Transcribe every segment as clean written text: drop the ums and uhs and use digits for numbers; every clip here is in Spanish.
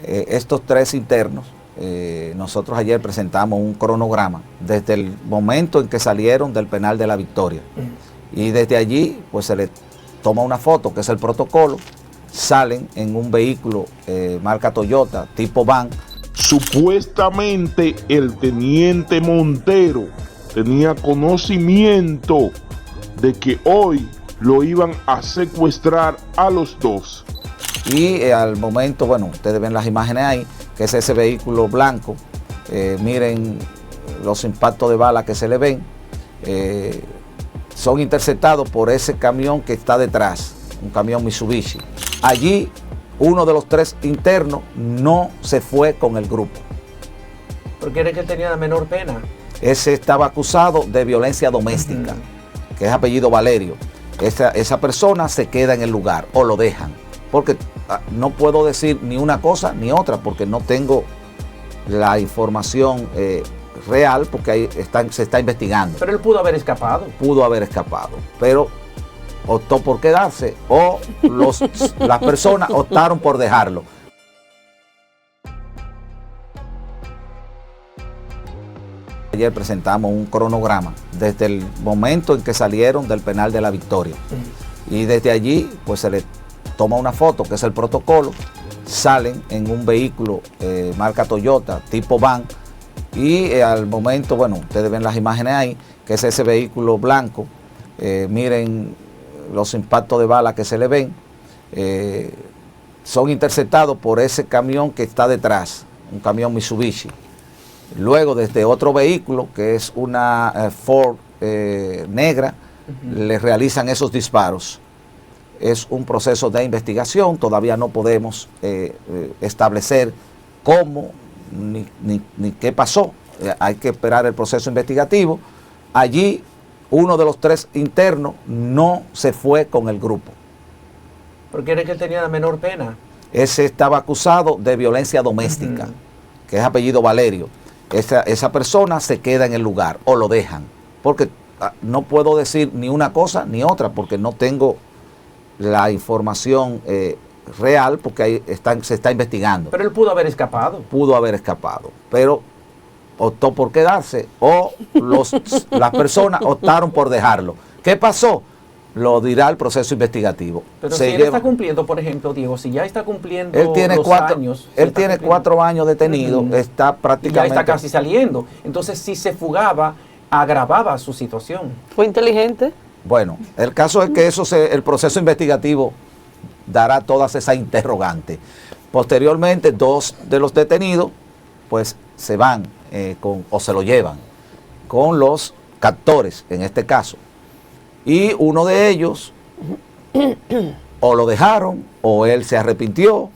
estos tres internos, nosotros ayer presentamos un cronograma desde el momento en que salieron del penal de La Victoria. Y desde allí pues se les toma una foto, que es el protocolo, salen en un vehículo marca Toyota, tipo van. Supuestamente el teniente Montero tenía conocimiento de que hoy lo iban a secuestrar a los dos. Y al momento, bueno, ustedes ven las imágenes ahí, que es ese vehículo blanco. Miren los impactos de bala que se le ven. Son interceptados por ese camión que está detrás, un camión Mitsubishi. Allí uno de los tres internos no se fue con el grupo. Porque era que tenía la menor pena. Ese estaba acusado de violencia doméstica, que es apellido Valerio. Esa persona se queda en el lugar o lo dejan. Porque no puedo decir ni una cosa ni otra, porque no tengo la información real, porque ahí se está investigando. Pero él pudo haber escapado. Pudo haber escapado, pero optó por quedarse o las personas optaron por dejarlo. Ayer presentamos un cronograma desde el momento en que salieron del penal de La Victoria. Y desde allí pues se les toma una foto, que es el protocolo, salen en un vehículo marca Toyota, tipo van. Y al momento, bueno, ustedes ven las imágenes ahí, que es ese vehículo blanco. Miren los impactos de bala que se le ven. Son interceptados por ese camión que está detrás, un camión Mitsubishi. Luego, desde otro vehículo, que es una Ford negra, le realizan esos disparos. Es un proceso de investigación, todavía no podemos establecer cómo ni qué pasó. Hay que esperar el proceso investigativo. Allí uno de los tres internos no se fue con el grupo. Porque era que tenía la menor pena. Ese estaba acusado de violencia doméstica, que es apellido Valerio. Esa persona se queda en el lugar o lo dejan. Porque no puedo decir ni una cosa ni otra, porque no tengo la información real, porque ahí se está investigando. Pero él pudo haber escapado. Pudo haber escapado, pero optó por quedarse o las personas optaron por dejarlo. ¿Qué pasó? Lo dirá el proceso investigativo. Pero si él está cumpliendo, por ejemplo, Diego, si ya está cumpliendo él tiene los años. Él tiene 4 años detenido, está prácticamente... Y ya está casi saliendo. Entonces, si se fugaba, agravaba su situación. ¿Fue inteligente? Bueno, el caso es que el proceso investigativo dará todas esas interrogantes. Posteriormente, 2 de los detenidos pues se van o se lo llevan con los captores, en este caso. Y uno de ellos o lo dejaron o él se arrepintió,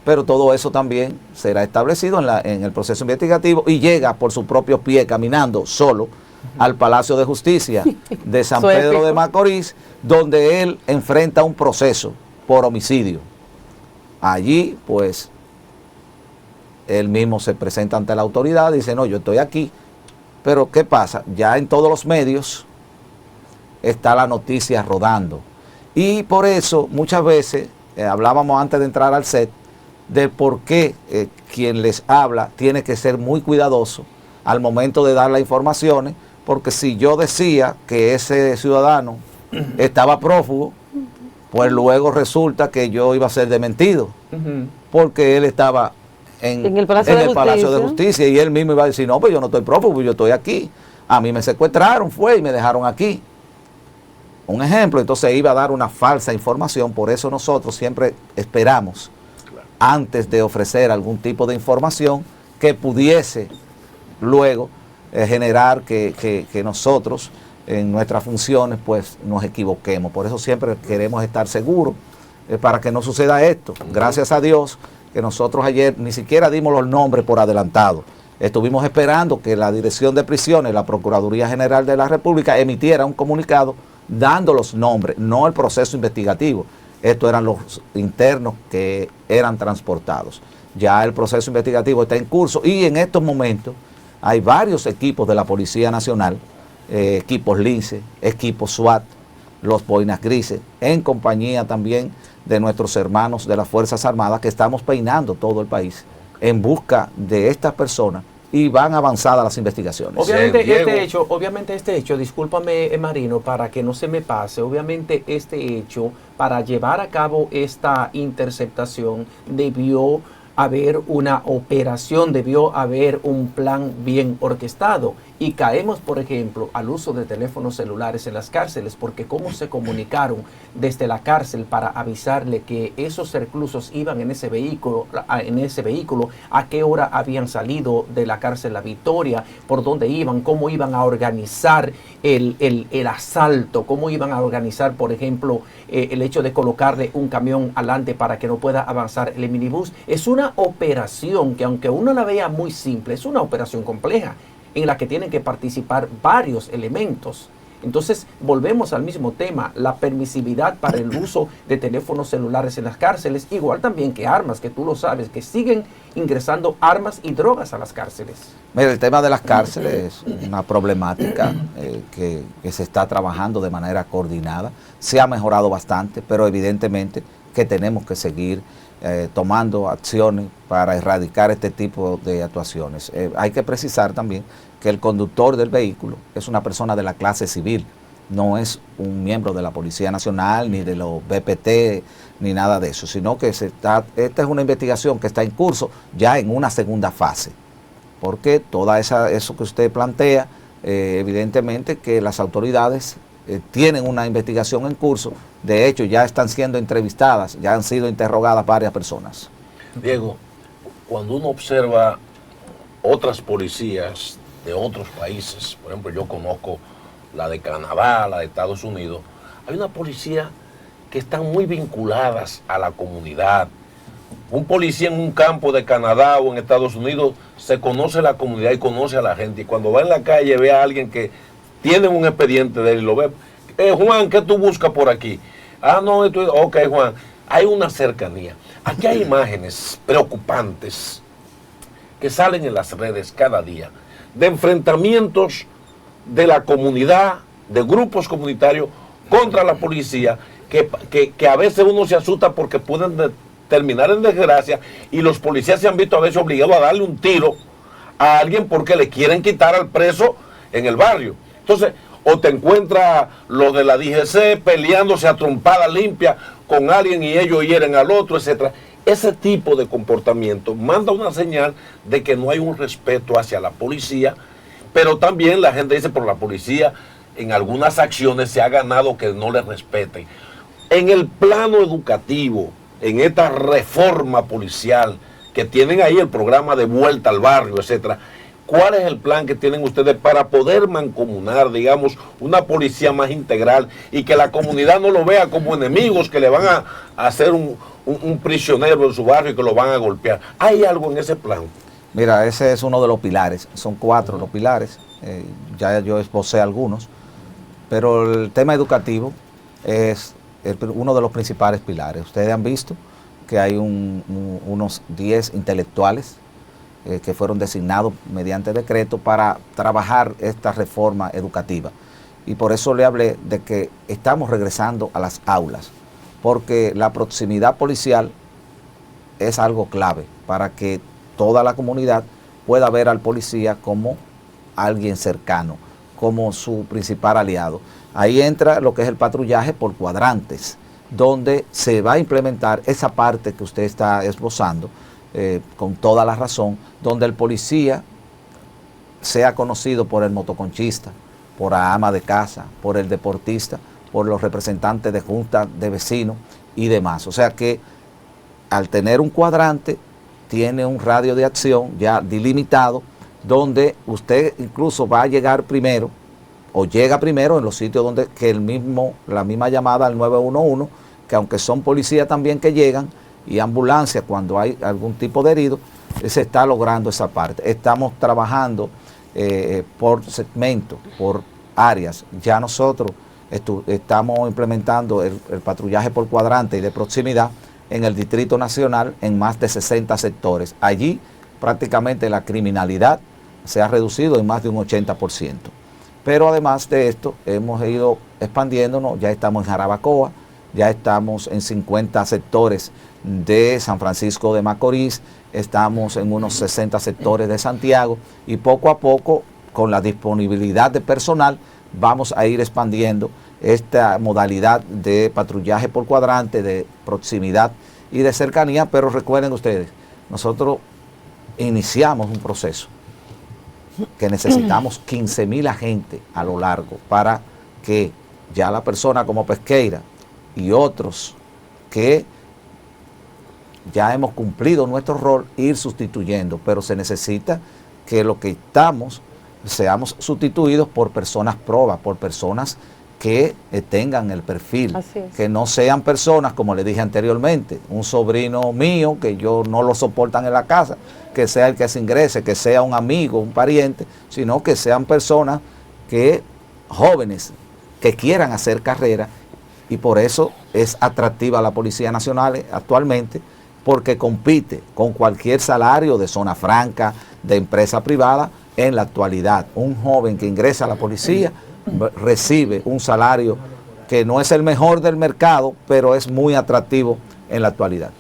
pero todo eso también será establecido en el proceso investigativo y llega por su propio pie, caminando solo, al Palacio de Justicia de San Pedro de Macorís, donde él enfrenta un proceso por homicidio. Allí, pues, él mismo se presenta ante la autoridad y dice, no, yo estoy aquí. Pero, ¿qué pasa? Ya en todos los medios está la noticia rodando. Y por eso, muchas veces, hablábamos antes de entrar al set, de por qué quien les habla tiene que ser muy cuidadoso al momento de dar las informaciones, porque si yo decía que ese ciudadano estaba prófugo, pues luego resulta que yo iba a ser desmentido, porque él estaba en el Palacio de Justicia y él mismo iba a decir, no, pues yo no estoy prófugo, yo estoy aquí, a mí me secuestraron, y me dejaron aquí. Un ejemplo, entonces iba a dar una falsa información, por eso nosotros siempre esperamos, antes de ofrecer algún tipo de información, que pudiese luego generar que nosotros en nuestras funciones pues nos equivoquemos. Por eso siempre queremos estar seguros para que no suceda esto. Gracias a Dios que nosotros ayer ni siquiera dimos los nombres por adelantado. Estuvimos esperando que la Dirección de Prisiones, la Procuraduría General de la República, emitiera un comunicado dando los nombres, no el proceso investigativo. Estos eran los internos que eran transportados. Ya el proceso investigativo está en curso y en estos momentos hay varios equipos de la Policía Nacional, equipos Lince, equipos SWAT, los Boinas Grises, en compañía también de nuestros hermanos de las Fuerzas Armadas que estamos peinando todo el país en busca de estas personas y van avanzadas las investigaciones. Obviamente este hecho, discúlpame Marino, para que no se me pase, obviamente este hecho, para llevar a cabo esta interceptación, debió haber una operación, debió haber un plan bien orquestado. Y caemos, por ejemplo, al uso de teléfonos celulares en las cárceles, porque cómo se comunicaron desde la cárcel para avisarle que esos reclusos iban en ese vehículo, a qué hora habían salido de la cárcel La Victoria, por dónde iban, cómo iban a organizar el asalto, cómo iban a organizar, por ejemplo, el hecho de colocarle un camión adelante para que no pueda avanzar el minibús. Es una operación que, aunque uno la vea muy simple, es una operación compleja, en la que tienen que participar varios elementos. Entonces, volvemos al mismo tema, la permisividad para el uso de teléfonos celulares en las cárceles, igual también que armas, que tú lo sabes, que siguen ingresando armas y drogas a las cárceles. Mira, el tema de las cárceles es una problemática que se está trabajando de manera coordinada. Se ha mejorado bastante, pero evidentemente que tenemos que seguir tomando acciones para erradicar este tipo de actuaciones. Hay que precisar también que el conductor del vehículo es una persona de la clase civil, no es un miembro de la Policía Nacional, ni de los BPT, ni nada de eso, sino que esta es una investigación que está en curso ya en una segunda fase, porque toda eso que usted plantea, evidentemente que las autoridades tienen una investigación en curso. De hecho, ya están siendo entrevistadas, ya han sido interrogadas varias personas. Diego, cuando uno observa otras policías de otros países, por ejemplo, yo conozco la de Canadá, la de Estados Unidos, hay una policía que están muy vinculadas a la comunidad. Un policía en un campo de Canadá o en Estados Unidos se conoce la comunidad y conoce a la gente, y cuando va en la calle ve a alguien que tiene un expediente de él y lo ve. Juan, ¿qué tú buscas por aquí? Ah, no, ok, Juan. Hay una cercanía. Aquí hay imágenes preocupantes que salen en las redes cada día de enfrentamientos de la comunidad, de grupos comunitarios contra la policía, que a veces uno se asusta porque pueden terminar en desgracia, y los policías se han visto a veces obligados a darle un tiro a alguien porque le quieren quitar al preso en el barrio. Entonces, o te encuentras los de la DGC peleándose a trompada limpia con alguien y ellos hieren al otro, etcétera. Ese tipo de comportamiento manda una señal de que no hay un respeto hacia la policía, pero también la gente dice, por la policía en algunas acciones se ha ganado que no le respeten. En el plano educativo, en esta reforma policial que tienen ahí, el programa de vuelta al barrio, etcétera, ¿cuál es el plan que tienen ustedes para poder mancomunar, digamos, una policía más integral y que la comunidad no lo vea como enemigos que le van a hacer un prisionero en su barrio y que lo van a golpear? ¿Hay algo en ese plan? Mira, ese es uno de los pilares, son 4 los pilares, ya yo esbocé algunos, pero el tema educativo es uno de los principales pilares. Ustedes han visto que hay unos 10 intelectuales que fueron designados mediante decreto para trabajar esta reforma educativa. Y por eso le hablé de que estamos regresando a las aulas, porque la proximidad policial es algo clave para que toda la comunidad pueda ver al policía como alguien cercano, como su principal aliado. Ahí entra lo que es el patrullaje por cuadrantes, donde se va a implementar esa parte que usted está esbozando, con toda la razón, donde el policía sea conocido por el motoconchista, por la ama de casa, por el deportista, por los representantes de juntas de vecinos y demás. O sea que al tener un cuadrante, tiene un radio de acción ya delimitado, donde usted incluso va a llegar primero, o llega primero en los sitios donde que la misma llamada al 911, que aunque son policías también que llegan, y ambulancia cuando hay algún tipo de herido, se está logrando esa parte. Estamos trabajando por segmentos, por áreas. Ya nosotros estamos implementando el patrullaje por cuadrante y de proximidad en el Distrito Nacional en más de 60 sectores. Allí prácticamente la criminalidad se ha reducido en más de un 80%. Pero además de esto, hemos ido expandiéndonos, ya estamos en Jarabacoa, ya estamos en 50 sectores de San Francisco de Macorís, estamos en unos 60 sectores de Santiago y poco a poco, con la disponibilidad de personal, vamos a ir expandiendo esta modalidad de patrullaje por cuadrante, de proximidad y de cercanía, pero recuerden ustedes, nosotros iniciamos un proceso que necesitamos 15.000 agentes a lo largo para que ya la persona como Pesqueira y otros que ya hemos cumplido nuestro rol, ir sustituyendo, pero se necesita que lo que estamos seamos sustituidos por personas probas, por personas que tengan el perfil, que no sean personas, como le dije anteriormente, un sobrino mío que yo no lo soportan en la casa, que sea el que se ingrese, que sea un amigo, un pariente, sino que sean personas que, jóvenes, que quieran hacer carrera, y por eso es atractiva la Policía Nacional actualmente, porque compite con cualquier salario de zona franca, de empresa privada. En la actualidad, un joven que ingresa a la policía recibe un salario que no es el mejor del mercado, pero es muy atractivo en la actualidad.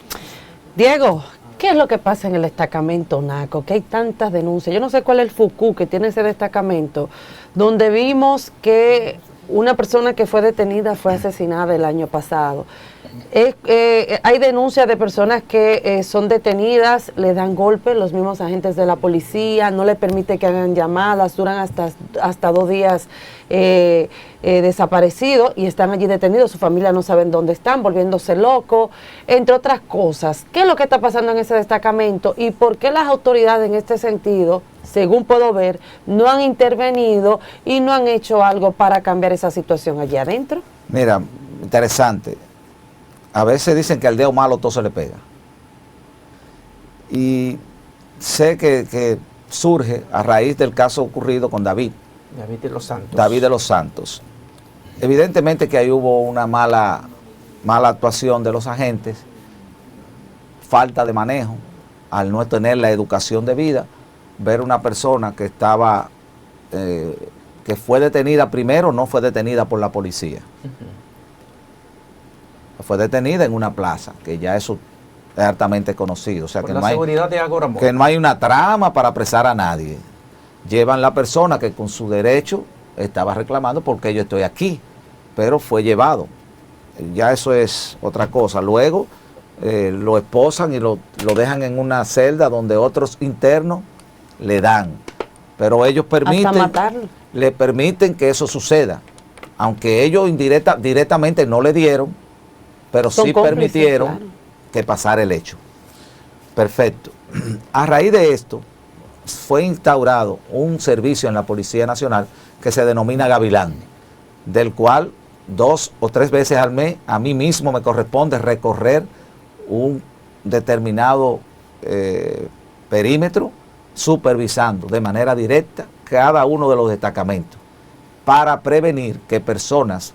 Diego, ¿qué es lo que pasa en el destacamento Naco? Que hay tantas denuncias. Yo no sé cuál es el FUCU que tiene ese destacamento, donde vimos que una persona que fue detenida fue asesinada el año pasado. Hay denuncias de personas que son detenidas, le dan golpes los mismos agentes de la policía, no le permite que hagan llamadas, duran hasta 2 días desaparecidos y están allí detenidos, su familia no saben dónde están, volviéndose locos, entre otras cosas. ¿Qué es lo que está pasando en ese destacamento y por qué las autoridades en este sentido, según puedo ver, no han intervenido y no han hecho algo para cambiar esa situación allí adentro? Mira, interesante. A veces dicen que al dedo malo todo se le pega. Y sé que surge a raíz del caso ocurrido con David. David de los Santos. David de los Santos. Evidentemente que ahí hubo una mala actuación de los agentes, falta de manejo, al no tener la educación debida, ver una persona que estaba, que fue detenida primero, no fue detenida por la policía. Fue detenida en una plaza, que ya eso es altamente conocido. O sea, que no hay una trama para apresar a nadie. Llevan la persona que con su derecho estaba reclamando porque yo estoy aquí, pero fue llevado. Ya eso es otra cosa. Luego lo esposan y lo dejan en una celda donde otros internos le dan. Pero ellos le permiten que eso suceda. Aunque ellos directamente no le dieron, pero sí permitieron que pasara el hecho. Perfecto. A raíz de esto, fue instaurado un servicio en la Policía Nacional que se denomina Gavilán, del cual 2 o 3 veces al mes a mí mismo me corresponde recorrer un determinado perímetro, supervisando de manera directa cada uno de los destacamentos, para prevenir que personas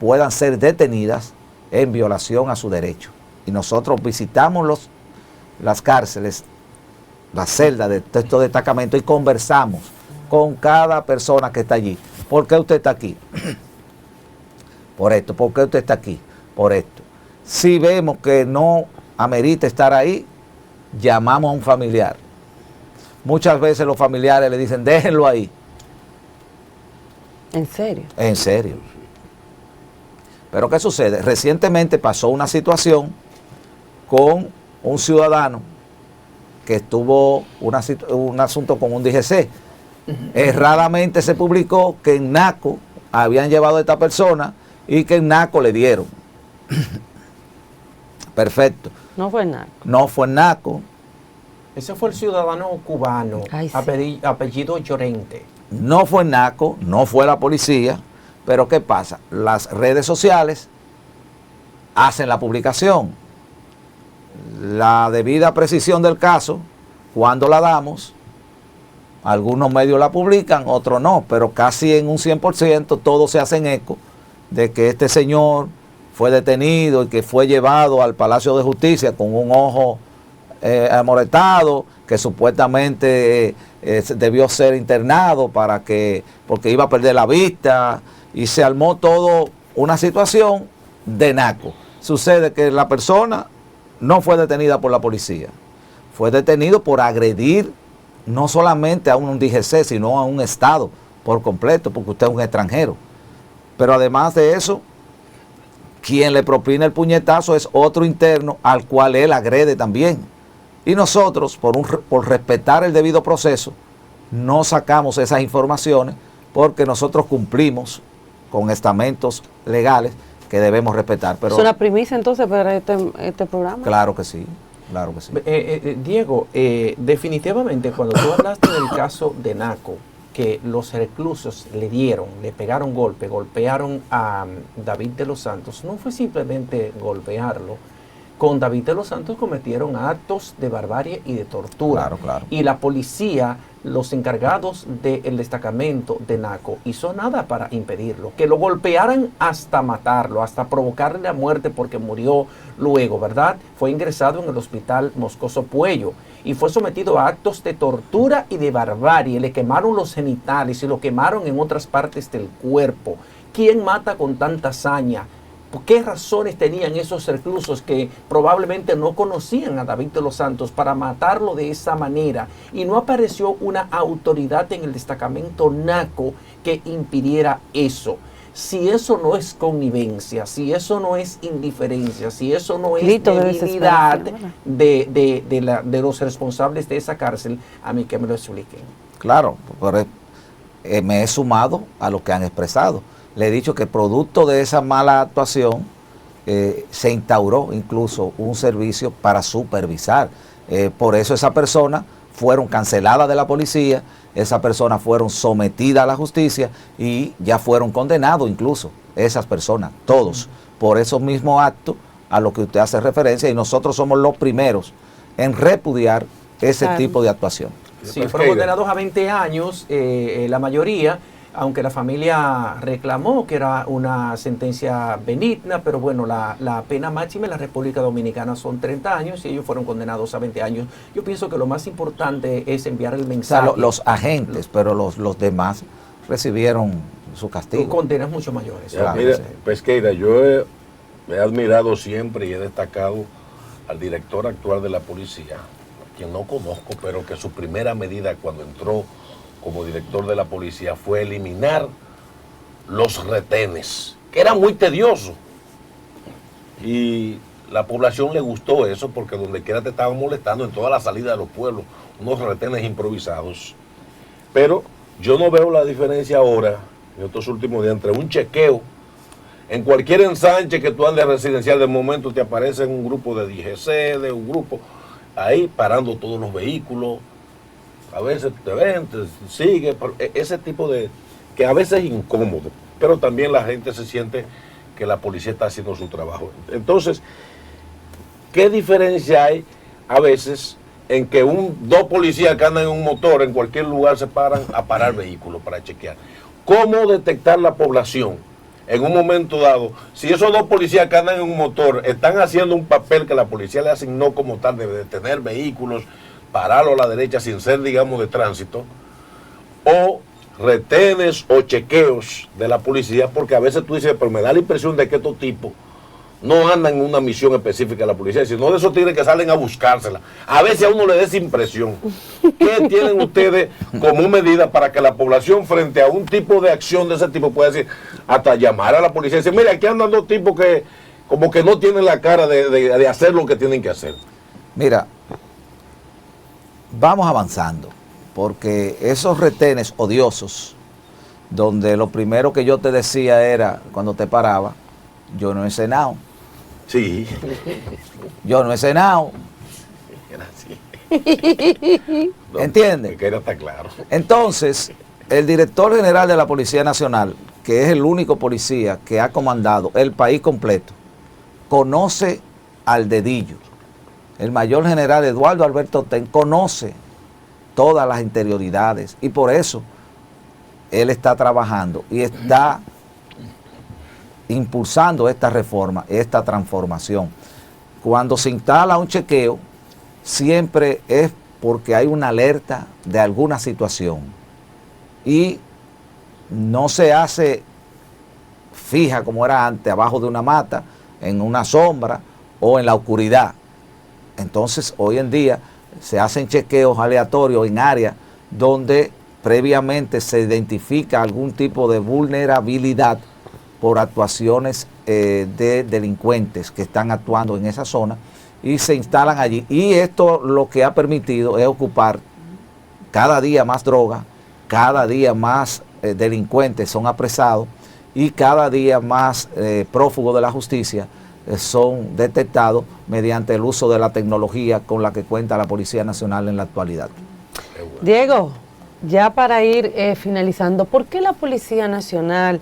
puedan ser detenidas en violación a su derecho. Y nosotros visitamos las cárceles, las celdas de estos destacamentos y conversamos con cada persona que está allí. ¿Por qué usted está aquí? Por esto. ¿Por qué usted está aquí? Por esto. Si vemos que no amerita estar ahí, llamamos a un familiar. Muchas veces los familiares le dicen, déjenlo ahí. ¿En serio? En serio. Pero ¿qué sucede? Recientemente pasó una situación con un ciudadano que tuvo un asunto con un DGC. Erradamente se publicó que en Naco habían llevado a esta persona y que en Naco le dieron. Perfecto. No fue en Naco. No fue en Naco. Ese fue el ciudadano cubano, sí. Apellido Llorente. No fue en Naco, no fue la policía. Pero ¿qué pasa? Las redes sociales hacen la publicación. La debida precisión del caso, cuando la damos, algunos medios la publican, otros no, pero casi en un 100% todos se hacen eco de que este señor fue detenido y que fue llevado al Palacio de Justicia con un ojo amoretado, que supuestamente debió ser internado porque iba a perder la vista. Y se armó todo una situación de Naco. Sucede que la persona no fue detenida por la policía, fue detenido por agredir no solamente a un DGC, sino a un Estado por completo, porque usted es un extranjero. Pero además de eso, quien le propina el puñetazo es otro interno al cual él agrede también. Y nosotros, por respetar el debido proceso, no sacamos esas informaciones porque nosotros cumplimos con estamentos legales que debemos respetar. Pero, ¿es una primicia entonces para este programa? Claro que sí, claro que sí. Diego, definitivamente cuando tú hablaste del caso de Naco, que los reclusos le pegaron golpearon a David de los Santos, no fue simplemente golpearlo. Con David de los Santos cometieron actos de barbarie y de tortura. Claro, claro. Y la policía, los encargados del destacamento de Naco, hizo nada para impedirlo. Que lo golpearan hasta matarlo, hasta provocarle la muerte porque murió luego, ¿verdad? Fue ingresado en el hospital Moscoso Puello y fue sometido a actos de tortura y de barbarie. Le quemaron los genitales y lo quemaron en otras partes del cuerpo. ¿Quién mata con tanta hazaña? ¿Por qué razones tenían esos reclusos que probablemente no conocían a David de los Santos para matarlo de esa manera? Y no apareció una autoridad en el destacamento Naco que impidiera eso. Si eso no es connivencia, si eso no es indiferencia, si eso no es debilidad de los responsables de esa cárcel, a mí que me lo expliquen. Claro, pero me he sumado a lo que han expresado. Le he dicho que producto de esa mala actuación se instauró incluso un servicio para supervisar. Por eso esas personas fueron canceladas de la policía, esas personas fueron sometidas a la justicia y ya fueron condenados incluso esas personas, todos, por esos mismos actos a los que usted hace referencia, y nosotros somos los primeros en repudiar ese tipo de actuación. Sí, fueron condenados a 20 años, la mayoría, aunque la familia reclamó que era una sentencia benigna, pero bueno, la pena máxima en la República Dominicana son 30 años y ellos fueron condenados a 20 años. Yo pienso que lo más importante es enviar el mensaje. O sea, los agentes, pero los demás recibieron su castigo. Condenas mucho mayores. Claro. Mira, Pesqueira, yo he admirado siempre y he destacado al director actual de la policía, quien no conozco, pero que su primera medida cuando entró como director de la policía fue eliminar los retenes, que era muy tedioso. Y la población le gustó eso porque donde quiera te estaban molestando, en toda la salida de los pueblos, unos retenes improvisados. Pero yo no veo la diferencia ahora, en estos últimos días, entre un chequeo, en cualquier ensanche que tú andes residencial, de momento te aparece un grupo de DGC, de un grupo, ahí parando todos los vehículos. A veces te ven, te sigue, ese tipo de, que a veces es incómodo, pero también la gente se siente que la policía está haciendo su trabajo. Entonces, ¿qué diferencia hay a veces en que dos policías que andan en un motor en cualquier lugar se paran a parar vehículos para chequear? ¿Cómo detectar la población en un momento dado? Si esos dos policías que andan en un motor están haciendo un papel que la policía le asignó como tal de detener vehículos, pararlo a la derecha sin ser, digamos, de tránsito, o retenes o chequeos de la policía, porque a veces tú dices, pero me da la impresión de que estos tipos no andan en una misión específica de la policía, sino de esos tigres que salen a buscársela. A veces a uno le da esa impresión. ¿Qué tienen ustedes como medida para que la población frente a un tipo de acción de ese tipo pueda decir, hasta llamar a la policía y decir, mira, aquí andan dos tipos que como que no tienen la cara de hacer lo que tienen que hacer? Mira, vamos avanzando, porque esos retenes odiosos, donde lo primero que yo te decía era, cuando te paraba, yo no he cenado. Sí. Yo no he cenado. No, ¿entiendes? Que está claro. Entonces, el director general de la Policía Nacional, que es el único policía que ha comandado el país completo, conoce al dedillo. El mayor general Eduardo Alberto Ten conoce todas las interioridades y por eso él está trabajando y está impulsando esta reforma, esta transformación. Cuando se instala un chequeo, siempre es porque hay una alerta de alguna situación y no se hace fija como era antes, abajo de una mata, en una sombra o en la oscuridad. Entonces, hoy en día se hacen chequeos aleatorios en áreas donde previamente se identifica algún tipo de vulnerabilidad por actuaciones de delincuentes que están actuando en esa zona y se instalan allí. Y esto lo que ha permitido es ocupar cada día más droga, cada día más delincuentes son apresados y cada día más prófugos de la justicia son detectados mediante el uso de la tecnología con la que cuenta la Policía Nacional en la actualidad. Diego, ya para ir finalizando, ¿por qué la Policía Nacional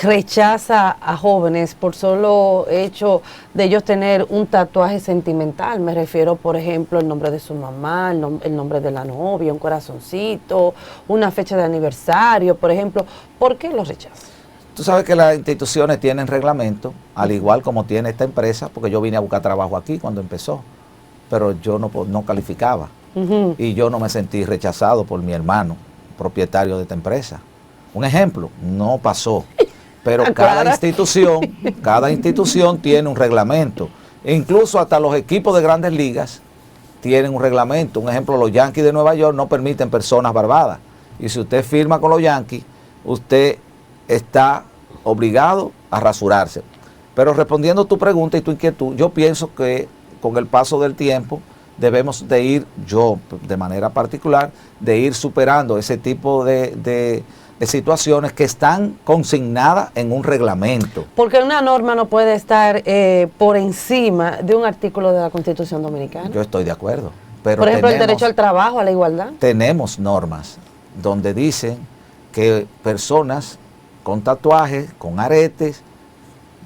rechaza a jóvenes por solo hecho de ellos tener un tatuaje sentimental? Me refiero, por ejemplo, el nombre de su mamá, el nombre de la novia, un corazoncito, una fecha de aniversario, por ejemplo. ¿Por qué los rechaza? Tú sabes que las instituciones tienen reglamento, al igual como tiene esta empresa, porque yo vine a buscar trabajo aquí cuando empezó, pero yo no calificaba. Y yo no me sentí rechazado por mi hermano, propietario de esta empresa. Un ejemplo, no pasó. Pero cada institución tiene un reglamento. E incluso hasta los equipos de grandes ligas tienen un reglamento. Un ejemplo, los Yankees de Nueva York no permiten personas barbadas. Y si usted firma con los Yankees, usted está obligado a rasurarse. Pero respondiendo a tu pregunta y tu inquietud, yo pienso que con el paso del tiempo debemos de ir, yo de manera particular, de ir superando ese tipo de situaciones que están consignadas en un reglamento. Porque una norma no puede estar por encima de un artículo de la Constitución Dominicana. Yo estoy de acuerdo. Pero por ejemplo, el derecho al trabajo, a la igualdad. Tenemos normas donde dicen que personas con tatuajes, con aretes,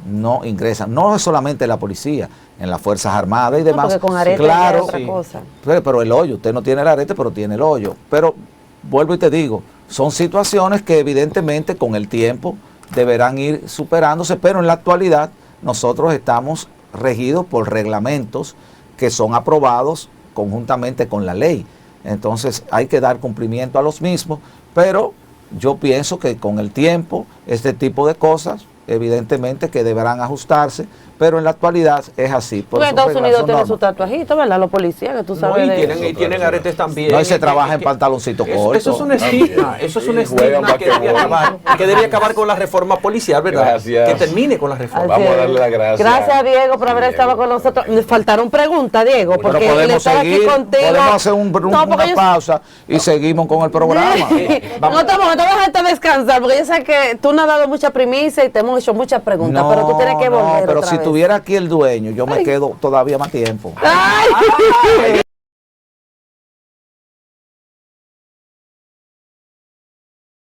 no ingresan. No es solamente la policía, en las Fuerzas Armadas y demás. Porque con arete claro, es otra cosa. Pero el hoyo, usted no tiene el arete, pero tiene el hoyo. Pero vuelvo y te digo, son situaciones que evidentemente con el tiempo deberán ir superándose, pero en la actualidad nosotros estamos regidos por reglamentos que son aprobados conjuntamente con la ley. Entonces hay que dar cumplimiento a los mismos, pero yo pienso que con el tiempo este tipo de cosas evidentemente que deberán ajustarse, pero en la actualidad es así. Porque Estados Unidos tiene su tatuajito, ¿verdad? Los policías, que tú sabes. No, y tienen aretes también. No, y se trabaja en pantaloncito corto. Eso es un estigma, eso es un estigma que debía acabar con la reforma policial, ¿verdad? Gracias. Que termine con la reforma. Vamos a darle las gracias. Gracias, Diego, por haber estado con nosotros. Me faltaron preguntas, Diego, Pero porque podemos le estaba aquí seguir, contigo. podemos hacer una pausa y seguimos con el programa. No te vamos a dejarte descansar, porque yo sé que tú nos has dado mucha primicia y te hemos hecho muchas preguntas, pero tú tienes que volver pero otra si vez. tuviera aquí el dueño, yo me quedo todavía más tiempo. Ay.